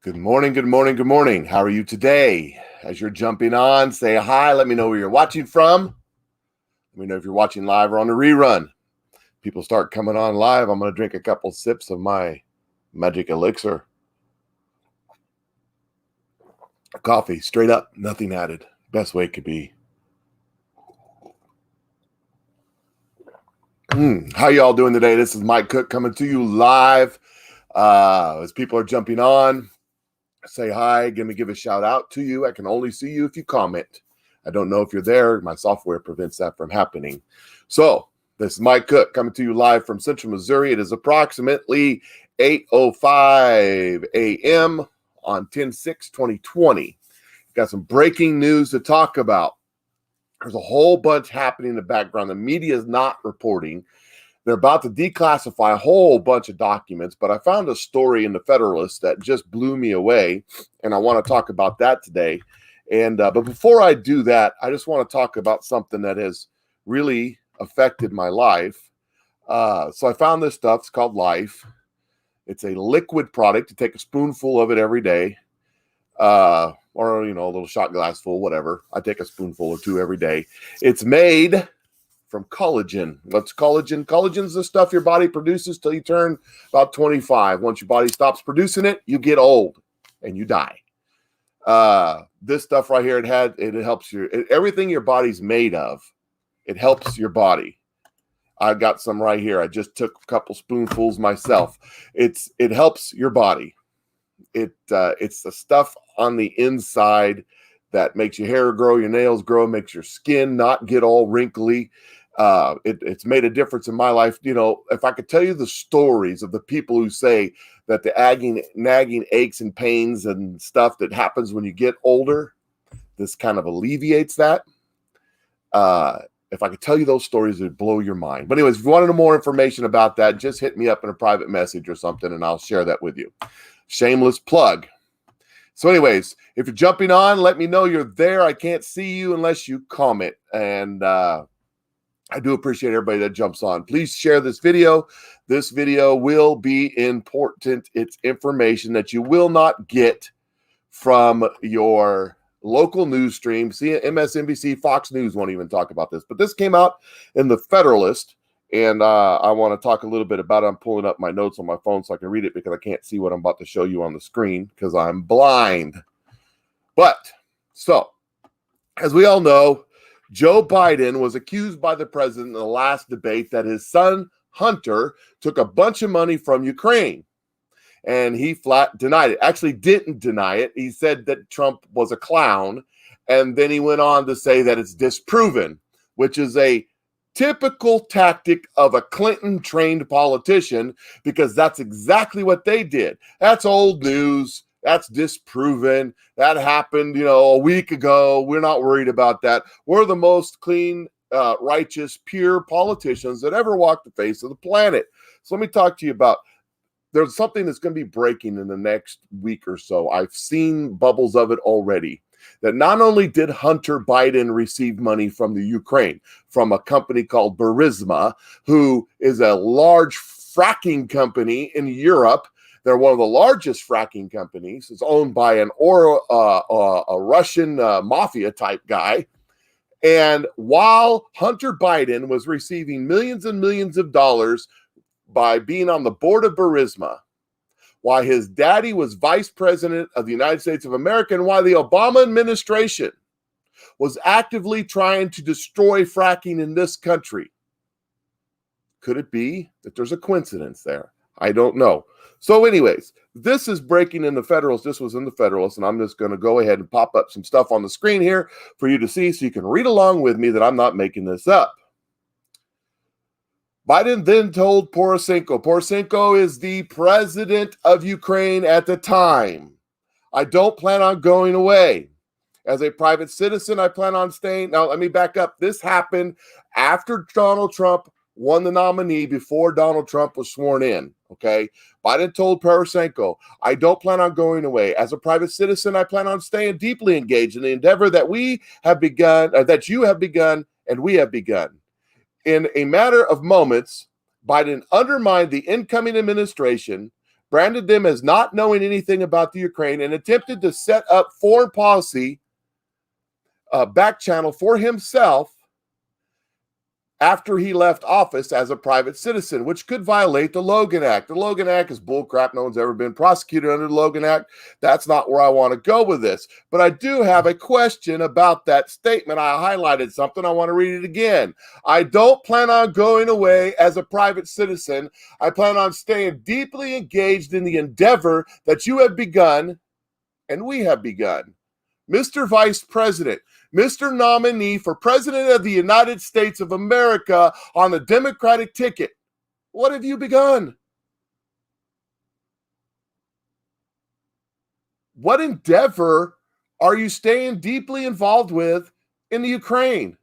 Good morning, good morning, good morning. How are you today? As you're jumping on, say hi. Let me know where you're watching from. Let me know if you're watching live or on the rerun. People start coming on live. I'm going to drink a couple sips of my magic elixir. Coffee, straight up, nothing added. Best way it could be. How y'all doing today? This is Mike Cook coming to you live. As people are jumping on, say hi. Give a shout out to you. I can only see you if you comment. I don't know if you're there. My software prevents that from happening. So this is Mike Cook coming to you live from Central Missouri. It is approximately 8:05 a.m. on 10/6/2020. Got some breaking news to talk about. There's a whole bunch happening in the background. The media is not reporting. They're about to declassify a whole bunch of documents, but I found a story in the Federalist that just blew me away, and I want to talk about that today. But before I do that, I just want to talk about something that has really affected my life. So I found this stuff. It's called Life. It's a liquid product. You take a spoonful of it every day, or a little shot glass full, whatever. I take a spoonful or two every day. It's made from collagen. What's collagen? Collagen is the stuff your body produces till you turn about 25. Once your body stops producing it, you get old and you die. This stuff right here, it helps everything your body's made of. It helps your body. I got some right here. I just took a couple spoonfuls myself. It helps your body. It's the stuff on the inside that makes your hair grow, your nails grow, makes your skin not get all wrinkly. It's made a difference in my life. If I could tell you the stories of the people who say that the nagging aches and pains and stuff that happens when you get older, this kind of alleviates that. If I could tell you those stories, it'd blow your mind. But anyways, if you want to know more information about that, just hit me up in a private message or something, and I'll share that with you. Shameless plug. So anyways, if you're jumping on, let me know you're there. I can't see you unless you comment. And I do appreciate everybody that jumps on. Please share this video. This video will be important. It's information that you will not get from your local news stream. See, MSNBC, Fox News won't even talk about this. But this came out in the Federalist. And I want to talk a little bit about it. I'm pulling up my notes on my phone so I can read it because I can't see what I'm about to show you on the screen because I'm blind. So, as we all know, Joe Biden was accused by the president in the last debate that his son, Hunter, took a bunch of money from Ukraine. And he flat denied it. Actually didn't deny it. He said that Trump was a clown. And then he went on to say that it's disproven, which is a typical tactic of a Clinton-trained politician, because that's exactly what they did. That's old news. That's disproven. That happened, a week ago. We're not worried about that. We're the most clean, righteous, pure politicians that ever walked the face of the planet. So let me talk to you about, there's something that's going to be breaking in the next week or so. I've seen bubbles of it already. That not only did Hunter Biden receive money from the Ukraine, from a company called Burisma, who is a large fracking company in Europe. They're one of the largest fracking companies. It's owned by a Russian mafia type guy. And while Hunter Biden was receiving millions and millions of dollars by being on the board of Burisma, why his daddy was vice president of the United States of America, and why the Obama administration was actively trying to destroy fracking in this country. Could it be that there's a coincidence there? I don't know. So anyways, this is breaking in the Federalist. This was in the Federalist, and I'm just going to go ahead and pop up some stuff on the screen here for you to see so you can read along with me that I'm not making this up. Biden then told Poroshenko is the president of Ukraine at the time, I don't plan on going away. As a private citizen, I plan on staying. Now, let me back up. This happened after Donald Trump won the nominee, before Donald Trump was sworn in, okay? Biden told Poroshenko, I don't plan on going away. As a private citizen, I plan on staying deeply engaged in the endeavor that we have begun, that you have begun, and we have begun. In a matter of moments, Biden undermined the incoming administration branded them as not knowing anything about the Ukraine, and attempted to set up foreign policy back channel for himself after he left office as a private citizen, which could violate the Logan Act. The Logan Act is bullcrap. No one's ever been prosecuted under the Logan Act. That's not where I want to go with this. But I do have a question about that statement. I highlighted something. I want to read it again. I don't plan on going away as a private citizen. I plan on staying deeply engaged in the endeavor that you have begun and we have begun. Mr. Vice President, Mr. Nominee for President of the United States of America on the Democratic ticket, what have you begun? What endeavor are you staying deeply involved with in the Ukraine?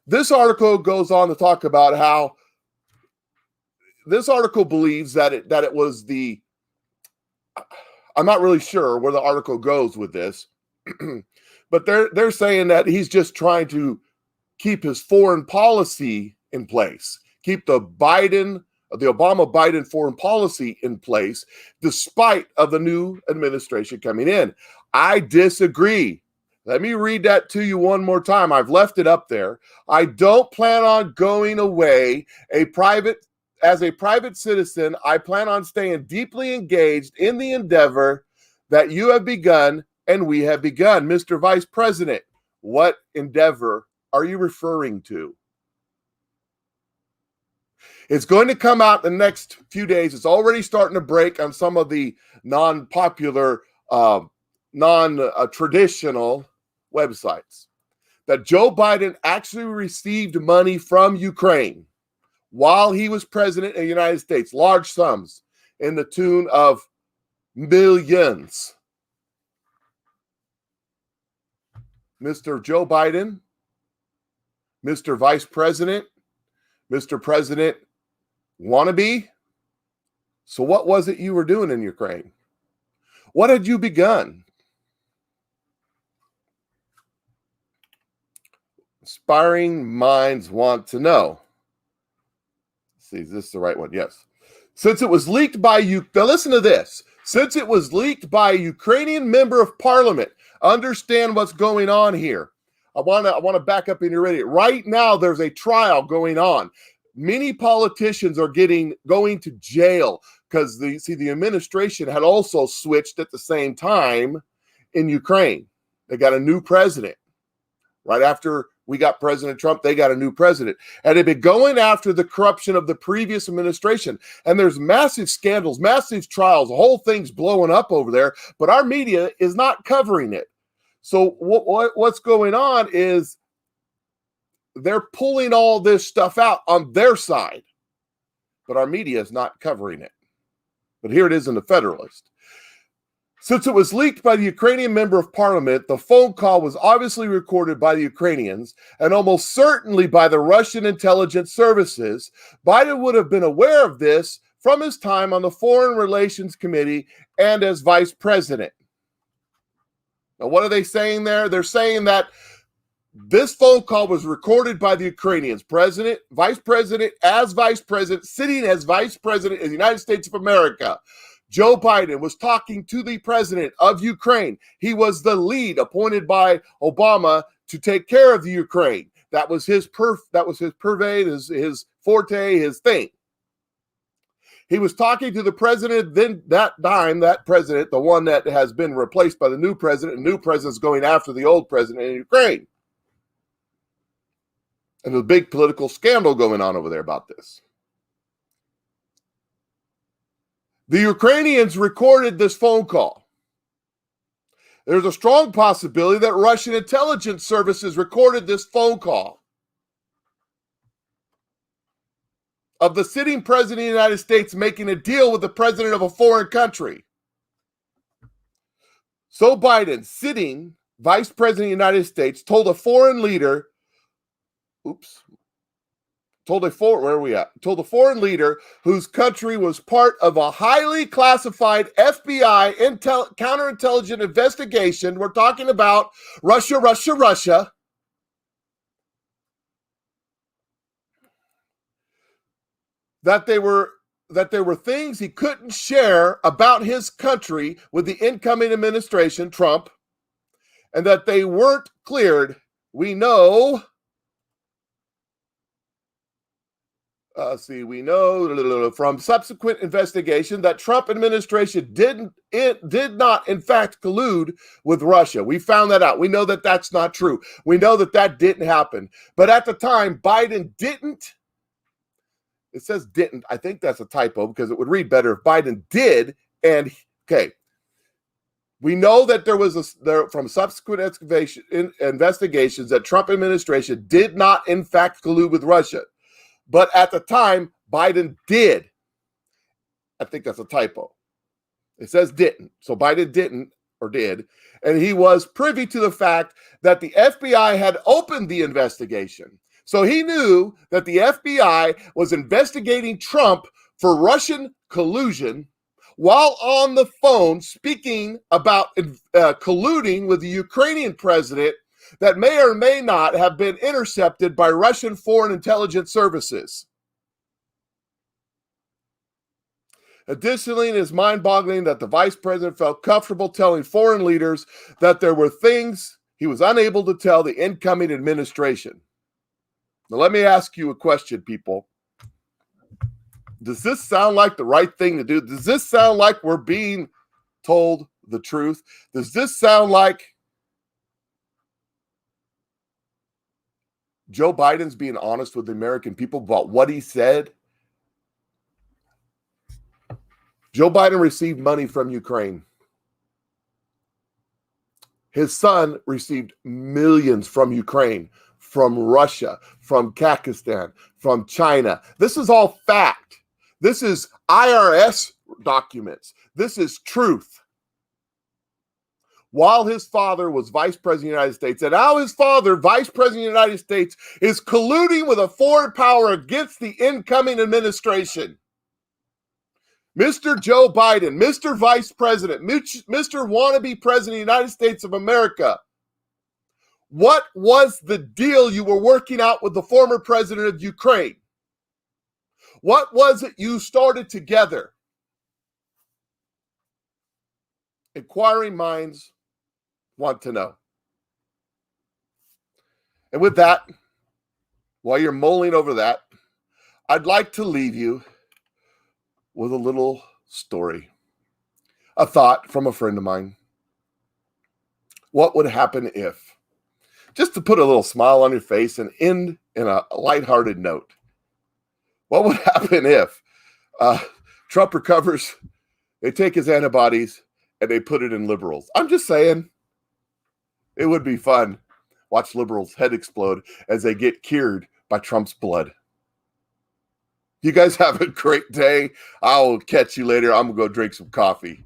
This article goes on to talk about how this article believes that it was the, I'm not really sure where the article goes with this, but they're saying that he's just trying to keep his foreign policy in place, keep the Obama-Biden foreign policy in place, despite of the new administration coming in. I disagree. Let me read that to you one more time. I've left it up there. I don't plan on going away as a private citizen. I plan on staying deeply engaged in the endeavor that you have begun and we have begun. Mr. Vice President, what endeavor are you referring to? It's going to come out the next few days. It's already starting to break on some of the non-popular, non-traditional websites that Joe Biden actually received money from Ukraine while he was president of the United States, large sums in the tune of millions. Mr. Joe Biden, Mr. Vice President, Mr. President wannabe. So what was it you were doing in Ukraine? What had you begun? Inspiring minds want to know. Let's see, is this the right one? Yes. Since it was leaked by you, now listen to this. Since it was leaked by a Ukrainian member of parliament, understand what's going on here. I want to back up and you're ready. Right now, there's a trial going on. Many politicians are going to jail because the administration had also switched at the same time in Ukraine. They got a new president. Right after we got President Trump, they got a new president. And they've been going after the corruption of the previous administration. And there's massive scandals, massive trials. The whole thing's blowing up over there. But our media is not covering it. So what's going on is they're pulling all this stuff out on their side. But our media is not covering it. But here it is in the Federalist. Since it was leaked by the Ukrainian member of parliament, the phone call was obviously recorded by the Ukrainians and almost certainly by the Russian intelligence services. Biden would have been aware of this from his time on the Foreign Relations Committee and as vice president. Now, what are they saying there? They're saying that this phone call was recorded by the Ukrainians, president, vice president, as vice president, sitting as vice president of the United States of America. Joe Biden was talking to the president of Ukraine. He was the lead appointed by Obama to take care of the Ukraine. That was his purvey, his forte, his thing. He was talking to the president, then that president, the one that has been replaced by the new president, and the new president's going after the old president in Ukraine. And there's a big political scandal going on over there about this. The Ukrainians recorded this phone call. There's a strong possibility that Russian intelligence services recorded this phone call of the sitting president of the United States making a deal with the president of a foreign country. So Biden, sitting vice president of the United States, told a foreign leader, told a foreign leader whose country was part of a highly classified FBI counterintelligence investigation. We're talking about Russia. That that there were things he couldn't share about his country with the incoming administration, Trump, and that they weren't cleared. We know, we know from subsequent investigation that Trump administration did not, in fact, collude with Russia. We found that out. We know that that's not true. We know that that didn't happen. But at the time, Biden didn't. It says didn't. I think that's a typo because it would read better if Biden did. And okay, we know that there was from subsequent investigations that Trump administration did not, in fact, collude with Russia. But at the time, Biden did. I think that's a typo. It says didn't. So Biden didn't or did. And he was privy to the fact that the FBI had opened the investigation. So he knew that the FBI was investigating Trump for Russian collusion while on the phone speaking about colluding with the Ukrainian president that may or may not have been intercepted by Russian foreign intelligence services. Additionally, it is mind-boggling that the vice president felt comfortable telling foreign leaders that there were things he was unable to tell the incoming administration. Now, let me ask you a question, people. Does this sound like the right thing to do? Does this sound like we're being told the truth? Does this sound like Joe Biden's being honest with the American people about what he said? Joe Biden received money from Ukraine. His son received millions from Ukraine, from Russia, from Kazakhstan, from China. This is all fact. This is IRS documents. This is truth. While his father was vice president of the United States, and now his father, vice president of the United States, is colluding with a foreign power against the incoming administration. Mr. Joe Biden, Mr. Vice President, Mr. Wannabe President of the United States of America, what was the deal you were working out with the former president of Ukraine? What was it you started together? Inquiring minds want to know. And with that, while you're mulling over that, I'd like to leave you with a little story, a thought from a friend of mine. What would happen if, just to put a little smile on your face and end in a lighthearted note, what would happen if Trump recovers, they take his antibodies, and they put it in liberals? I'm just saying, it would be fun. Watch liberals' head explode as they get cured by Trump's blood. You guys have a great day. I'll catch you later. I'm going to go drink some coffee.